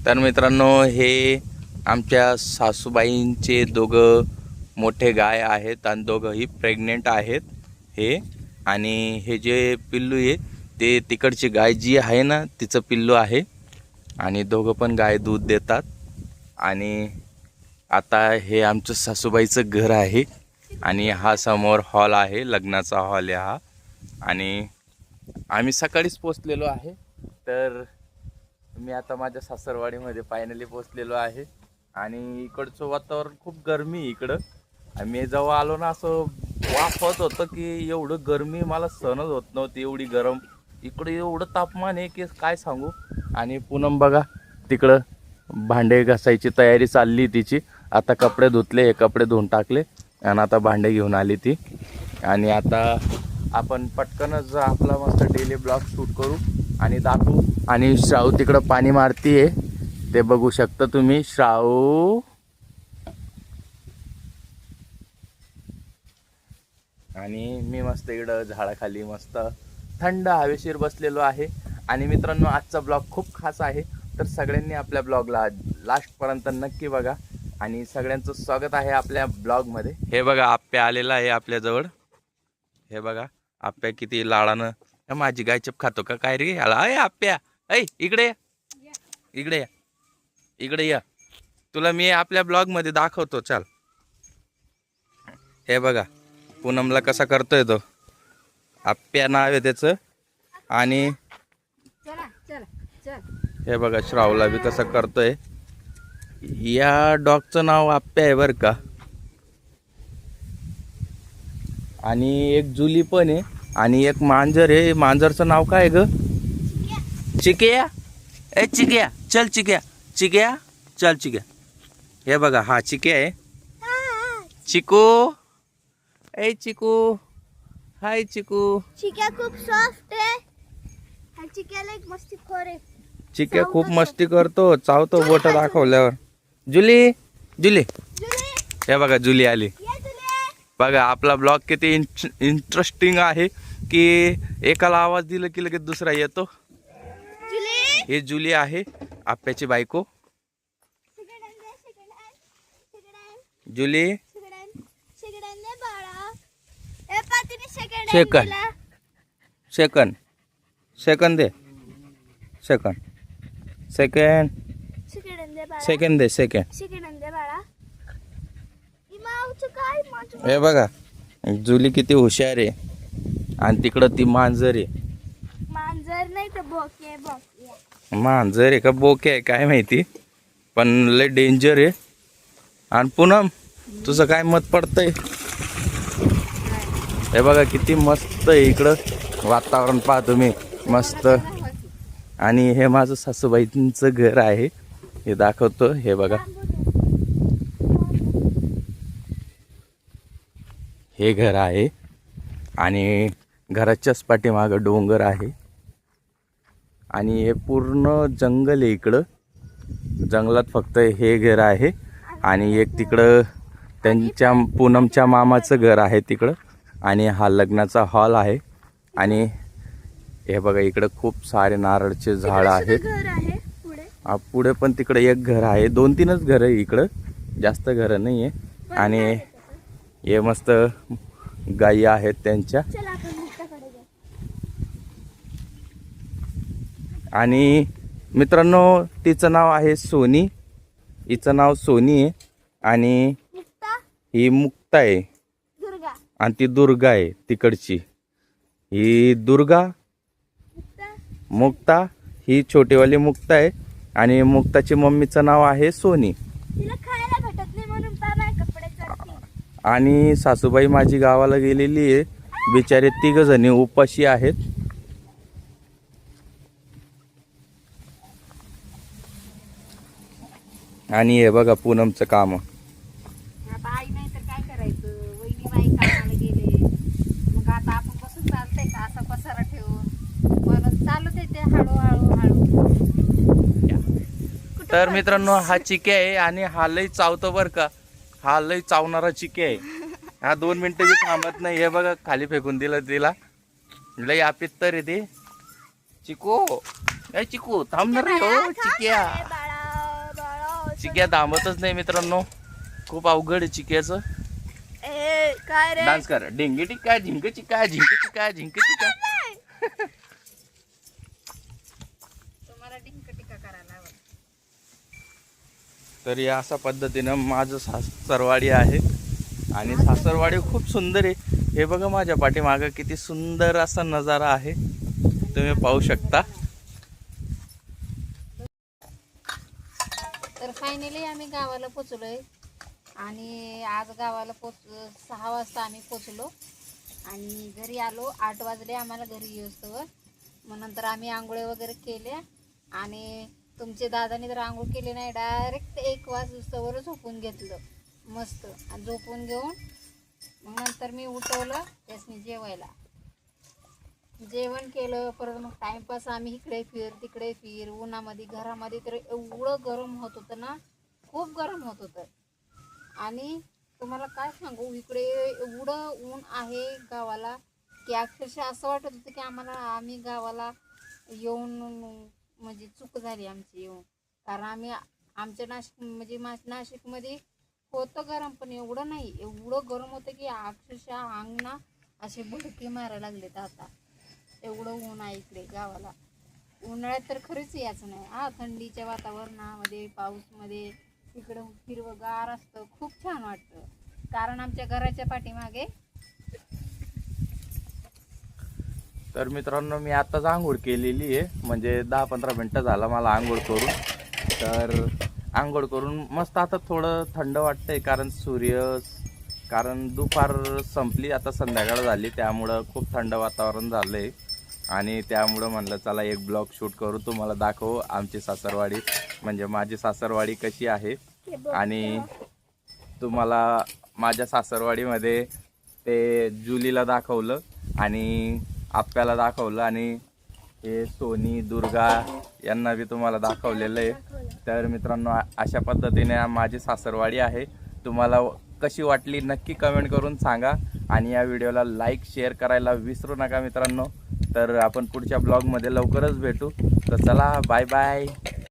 तर मित्रांनो, हे आमच्या सासूबाईंचे दोघं मोठे गाय आहेत आणि दोघंही प्रेग्नेंट आहेत हे. आणि हे जे पिल्लू आहे ते तिकडची गाय जी आहे ना तिचं पिल्लू आहे. आणि दोघं पण गाय दूध देतात. आणि आता हे आमचं सासूबाईचं घर आहे. आणि हा समोर हॉल आहे, लग्नाचा हॉल आहे हा. आणि आम्ही सकाळीच पोचलेलो आहे. तर मी आता माझ्या सासरवाडीमध्ये फायनली पोचलेलो आहे. आणि इकडचं वातावरण खूप गरमी इकडं. मी जेव्हा आलो ना असं वाफत होतं की एवढं गरमी मला सहनच होत नव्हती, एवढी गरम इकडं, एवढं तापमान आहे की काय सांगू. आणि पूनम बघा तिकडं भांडे घासायची तयारी चालली तिची. आता कपडे धुतले, हे कपडे धुवून टाकले आणि आता भांडे घेऊन आली ती. आणि आता आपण पटकनच आपला मस्त डेली ब्लॉग शूट करू आणि दाखवू. आणि श्राऊ तिकडं पाणी मारतीये, ते बघू शकता तुम्ही. श्राऊ आणि मी मस्त इकडं झाडाखाली मस्त थंड हवेशीर बसलेलो आहे. आणि मित्रांनो, आजचा ब्लॉग खूप खास आहे, तर सगळ्यांनी आपल्या ब्लॉगला लास्टपर्यंत नक्की बघा. आणि सगळ्यांचं स्वागत आहे आपल्या ब्लॉगमध्ये. हे बघा आप्या आलेला आहे आपल्याजवळ. हे बघा आप्या किती लाडानं. माझी गायचप खातो का काय रे आला. अय आप्या, ऐ इकडे या, इकडे या, इकडे या. तुला मी आपल्या ब्लॉगमध्ये दाखवतो, चल. हे बघा पूनमला कसा करतोय तो. आप्या नाव आहे त्याचं. आणि हे बघा श्रावला बी कसं करतोय. या डॉगचं नाव आप्या आहे बरं का. आणि एक जुली पण आहे आणि एक मांजर आहे. मांजरचं नाव काय ग? चिक्या. ए चिक्या चल, चिक्या चिक्या चल, चिक्या. हे बघा हा चिक्या आहे. चिकू, ए चिकू, हाय चिकू. चिक्या खूप सॉफ्ट आहे. हा चिक्याला एक मस्तीखोर आहे. चिक्या खूप मस्ती करतो, चावतो बोट दाखवल्यावर. जुली, जुली, हे बघा जुली आली. बघा आपला ब्लॉग किती इंटरेस्टिंग आहे की एकाला आवाज दिला की लगेच दुसरा येतो. हे जुली आहे आप्याची बायको. जुली सेकंड सेकंड सेकंड दे, सेकंड सेकंड सेकंड दे, सेकंड. हे बघा जुली किती हुशार आहे. आणि तिकडं ती मांजर आहे. मांजर नाही तर बोके. मांजर आहे का बोके आहे काय माहिती, पण लय डेंजर आहे. आणि पूनम तुझं काय मत पडतंय? हे बघा किती मस्त आहे इकडं वातावरण, पहा तुम्ही मस्त. आणि हे माझं सासूबाईंचं घर आहे, हे दाखवतो. हे बघा हे घर आहे. आणि घराच्याच पाठीमागं डोंगर आहे. आणि हे पूर्ण जंगल आहे इकडं. जंगलात फक्त हे घर आहे. आणि एक तिकडं त्यांच्या पूनमच्या मामाचं घर आहे तिकडं. आणि हा लग्नाचा हॉल आहे. आणि हे बघा इकडं खूप सारे नारळचे झाड आहेत. पुढे पण तिकडे एक घर आहे. 2-3च घर आहे इकडं, जास्त घरं नाही आहे. आणि हे मस्त गायी आहेत त्यांच्या. आणि मित्रांनो, तिचं नाव आहे सोनी. हिचं नाव सोनी आहे. आणि ही मुक्ता आहे. आणि ती दुर्गा आहे तिकडची. ही दुर्गा, मुक्ता ही छोटीवाली मुक्ता आहे. आणि मुक्ताची मम्मीचं नाव आहे सोनी. आणि सासूबाई माझी गावाला गेलेली आहे. बिचारे 3 जणी उपाशी आहेत. आणि हे बघा पूनमचं काम. बाई नाही तर काय करायचं, वहिनी बाई कामाला गेले, मग आता आपण कसं चालतंय का असा पसारा ठेवून. म्हणून चालूच आहे ते हळूहळू. तर मित्रांनो, हा चिक्या आहे आणि हा लई चावतो बर का. हा लई चावणारा चिक्या आहे. हा 2 मिनिटं बी थांबत नाही. हे बघा खाली फेकून दिलं तिला. लई आपित तर आहे ते. चिकू, ए चिकू थांबणार रे हो चिक्या. चिक्या थांबतच नाही मित्रांनो, खूप अवघड आहे चिक्याचं. काय रे डान्स कर, ढिंगी टिक्का झिंक चिक्का झिंक चिक्का झिंक चिक्का. तुम्हाला डिंक टिका करायला आवडतं. तर या अशा पद्धतीनं माझं सासरवाडी आहे आणि सासरवाडी खूप सुंदर आहे. हे बघा माझ्या पाठीमागं किती सुंदर असा नजारा आहे, तुम्ही पाहू शकता. तर फायनली आम्ही गावाला पोचलोय आणि आज गावाला 6 वाजता आम्ही पोचलो आणि घरी आलो. 8 वाजले आम्हाला घरी येऊस्तवर. मग नंतर आम्ही आंघोळ्या वगैरे केल्या आणि तुमचे दादाने तर आंघोळ केली नाही, डायरेक्ट 1 वाजतावर झोपून घेतलं मस्त. आणि झोपून घेऊन मग नंतर मी उठवलं त्यासनी जेवायला, जेवण केलं. परत मग टाइमपास आम्ही इकडे फिर तिकडे फिर उन्हामध्ये. घरामध्ये तर एवढं गरम होत होतं ना, खूप गरम होत होतं. आणि तुम्हाला काय सांगू, इकडे एवढं ऊन आहे गावाला की अक्षरशः असं वाटत होतं की आम्ही गावाला येऊन म्हणजे चूक झाली आमची येऊन. कारण आम्ही आमच्या नाशिकमध्ये होतं गरम, पण एवढं नाही. एवढं गरम होतं की अक्षरशः अंग ना असे भडके मारायला लागलेत आता. एवढं ऊन आहे इकडे गावाला. उन्हाळ्यात तर खरंच यायचं नाही. थंडीच्या वातावरणामध्ये पाऊसमध्ये इकडं हिरवंगार असतं, खूप छान वाटतं. कारण आमच्या घराच्या पाठीमागे. तर मित्रांनो मी आत्ताच आंघोळ केलेली आहे, म्हणजे 10-15 मिनटं झाला मला आंघोळ करून. तर आंघोळ करून मस्त आता थोडं थंड वाटतंय, कारण दुपार संपली, आता संध्याकाळ झाली, त्यामुळं खूप थंड वातावरण झालं आहे. आणि त्यामुळं म्हणलं चला एक ब्लॉग शूट करू, तुम्हाला दाखवू आमची सासरवाडी, म्हणजे माझी सासरवाडी कशी आहे. आणि तुम्हाला माझ्या सासरवाडीमध्ये ते जुलीला दाखवलं आणि आप्याला दाखवलं आणि हे सोनी दुर्गा यांना बी तुम्हाला दाखवलेलं आहे. तर मित्रांनो अशा पद्धतीने माझी सासरवाडी आहे. तुम्हाला कशी वाटली नक्की कमेंट करून सांगा आणि या व्हिडिओला लाईक शेअर करायला विसरू नका मित्रांनो. तर आपण पुढच्या ब्लॉगमध्ये लवकरच भेटू. तर चला बाय बाय.